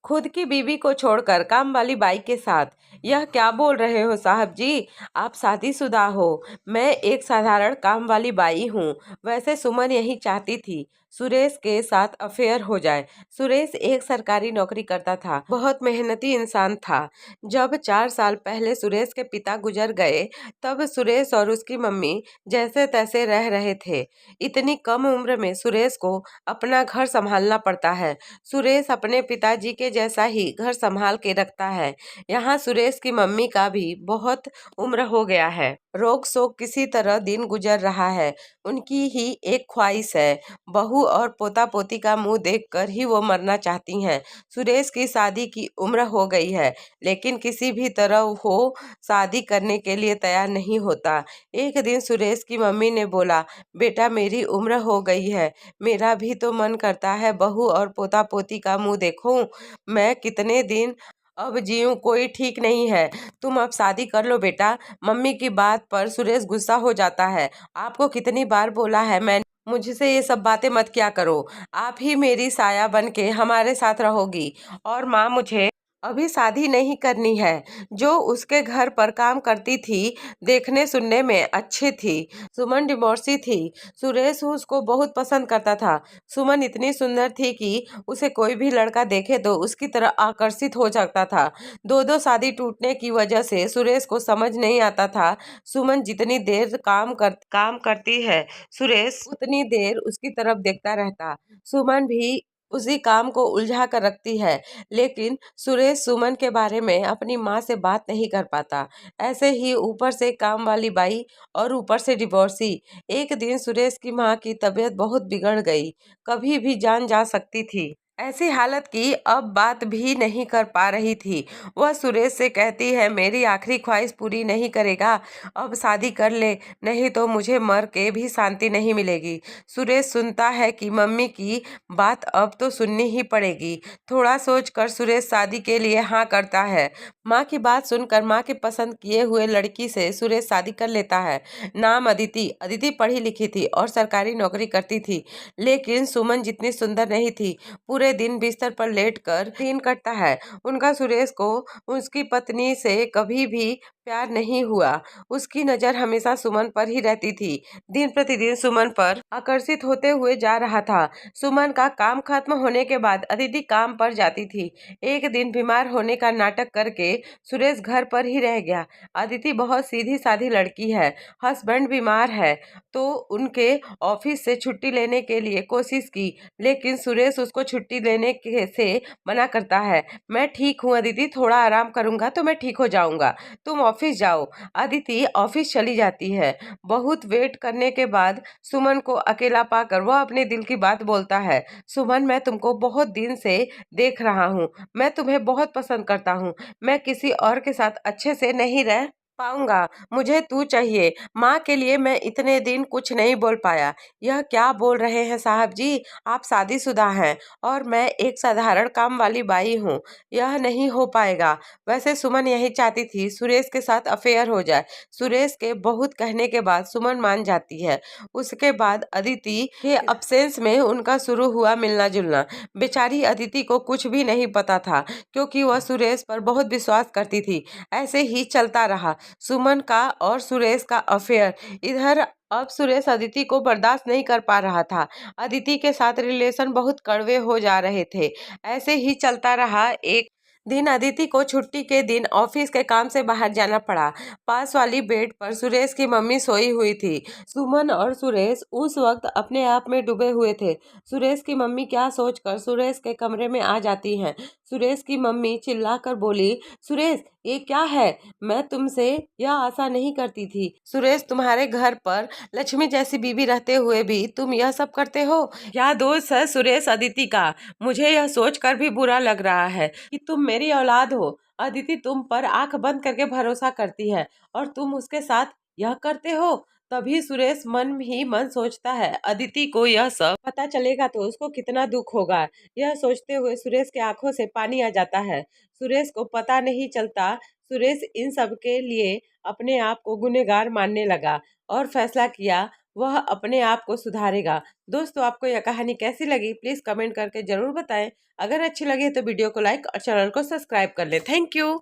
खुद की बीवी को छोड़कर काम वाली बाई के साथ। यह क्या बोल रहे हो साहब जी? आप शादीशुदा हो, मैं एक साधारण काम वाली बाई हूँ। वैसे सुमन यही चाहती थी सुरेश के साथ अफेयर हो जाए। सुरेश एक सरकारी नौकरी करता था, बहुत मेहनती इंसान था। जब 4 साल पहले सुरेश के पिता गुजर गए, तब सुरेश और उसकी मम्मी जैसे तैसे रह रहे थे। इतनी कम उम्र में सुरेश को अपना घर संभालना पड़ता है। सुरेश अपने पिताजी के जैसा ही घर संभाल के रखता है। यहाँ सुरेश की मम्मी का भी बहुत उम्र हो गया है, रोग शोक किसी तरह दिन गुजर रहा है। उनकी ही एक ख्वाहिश है, बहू और पोता पोती का मुंह देखकर ही वो मरना चाहती हैं। सुरेश की शादी की उम्र हो गई है, लेकिन किसी भी तरह वो शादी करने के लिए तैयार नहीं होता। एक दिन सुरेश की मम्मी ने बोला, बेटा मेरी उम्र हो गई है, मेरा भी तो मन करता है बहू और पोता पोती का मुंह देखूं। मैं कितने दिन अब जीऊं कोई ठीक नहीं है। तुम अब शादी कर लो बेटा। मम्मी की बात पर सुरेश गुस्सा हो जाता है। आपको कितनी बार बोला है मैंने, मुझसे ये सब बातें मत किया करो। आप ही मेरी साया बन के हमारे साथ रहोगी। और माँ, मुझे अभी शादी नहीं करनी है। जो उसके घर पर काम करती थी, देखने सुनने में अच्छी थी। सुमन डिवोर्सी थी। सुरेश उसको बहुत पसंद करता था। सुमन इतनी सुंदर थी कि उसे कोई भी लड़का देखे तो उसकी तरह आकर्षित हो जाता था। दो दो शादी टूटने की वजह से सुरेश को समझ नहीं आता था, सुमन जितनी देर काम करती है, सुरेश उतनी देर उसकी तरफ देखता रहता। सुमन भी उसी काम को उलझा कर रखती है, लेकिन सुरेश सुमन के बारे में अपनी माँ से बात नहीं कर पाता। ऐसे ही ऊपर से काम वाली बाई और ऊपर से डिवोर्सी। एक दिन सुरेश की माँ की तबीयत बहुत बिगड़ गई, कभी भी जान जा सकती थी। ऐसी हालत की अब बात भी नहीं कर पा रही थी। वह सुरेश से कहती है, मेरी आखिरी ख्वाहिश पूरी नहीं करेगा, अब शादी कर ले, नहीं तो मुझे मर के भी शांति नहीं मिलेगी। सुरेश सुनता है कि मम्मी की बात अब तो सुननी ही पड़ेगी। थोड़ा सोचकर सुरेश शादी के लिए हाँ करता है। माँ की बात सुनकर माँ के पसंद किए हुए लड़की से सुरेश शादी कर लेता है। नाम अदिति। अदिति पढ़ी लिखी थी और सरकारी नौकरी करती थी, लेकिन सुमन जितनी सुंदर नहीं थी। पूरे दिन बिस्तर पर लेटकर दिन कटता है। उनका सुरेश को उसकी पत्नी से कभी भी प्यार नहीं हुआ। उसकी नजर हमेशा सुमन पर ही रहती थी। दिन प्रतिदिन सुमन पर आकर्षित होते हुए जा रहा था। सुमन का काम खत्म होने के बाद अदिति काम पर जाती थी। एक दिन बीमार होने का नाटक करके सुरेश घर पर ही रह गया। अदिति बहुत सीधी साधी लड़की है। हस्बैंड बीमार है तो उनके ऑफिस से छुट्टी लेने के लिए कोशिश की, लेकिन सुरेश उसको छुट्टी लेने से मना करता है। मैं ठीक हूँ अदिति, थोड़ा आराम करूंगा तो मैं ठीक हो जाऊंगा, तुम ऑफिस जाओ। अदिति ऑफिस चली जाती है। बहुत वेट करने के बाद सुमन को अकेला पाकर वह अपने दिल की बात बोलता है। सुमन, मैं तुमको बहुत दिन से देख रहा हूँ, मैं तुम्हें बहुत पसंद करता हूँ, मैं किसी और के साथ अच्छे से नहीं रह पाऊंगा, मुझे तू चाहिए। माँ के लिए मैं इतने दिन कुछ नहीं बोल पाया। यह क्या बोल रहे हैं साहब जी? आप शादीशुदा हैं और मैं एक साधारण काम वाली बाई हूँ, यह नहीं हो पाएगा। वैसे सुमन यही चाहती थी सुरेश के साथ अफेयर हो जाए। सुरेश के बहुत कहने के बाद सुमन मान जाती है। उसके बाद अदिति के अब्सेंस में उनका शुरू हुआ मिलना जुलना। बेचारी अदिति को कुछ भी नहीं पता था, क्योंकि वह सुरेश पर बहुत विश्वास करती थी। ऐसे ही चलता रहा सुमन का और सुरेश का अफेयर। इधर अब सुरेश अदिति को बर्दाश्त नहीं कर पा रहा था। अदिति के साथ रिलेशन बहुत कड़वे हो जा रहे थे। ऐसे ही चलता रहा। एक दिन अदिति को छुट्टी के दिन ऑफिस के काम से बाहर जाना पड़ा। पास वाली बेड पर सुरेश की मम्मी सोई हुई थी। सुमन और सुरेश उस वक्त अपने आप में डूबे हुए थे। सुरेश की मम्मी क्या सोचकर सुरेश के कमरे में आ जाती हैं। सुरेश की मम्मी चिल्लाकर बोली, सुरेश ये क्या है? मैं तुमसे यह आशा नहीं करती थी। सुरेश, तुम्हारे घर पर लक्ष्मी जैसी बीवी रहते हुए भी तुम यह सब करते हो? क्या दोष है सुरेश अदिति का? मुझे यह सोचकर भी बुरा लग रहा है कि तुम मेरी औलाद हो। अदिति तुम पर आंख बंद करके भरोसा करती है और तुम उसके साथ यह करते हो। तभी सुरेश मन ही मन सोचता है, अदिति को यह सब पता चलेगा तो उसको कितना दुख होगा। यह सोचते हुए सुरेश के आंखों से पानी आ जाता है। सुरेश को पता नहीं चलता। सुरेश इन सब के लिए अपने आप को गुनहगार मानने लगा और फैसला किया, वह अपने आप को सुधारेगा। दोस्तों, आपको यह कहानी कैसी लगी प्लीज़ कमेंट करके ज़रूर बताएं। अगर अच्छी लगे तो वीडियो को लाइक और चैनल को सब्सक्राइब कर लें। Thank you.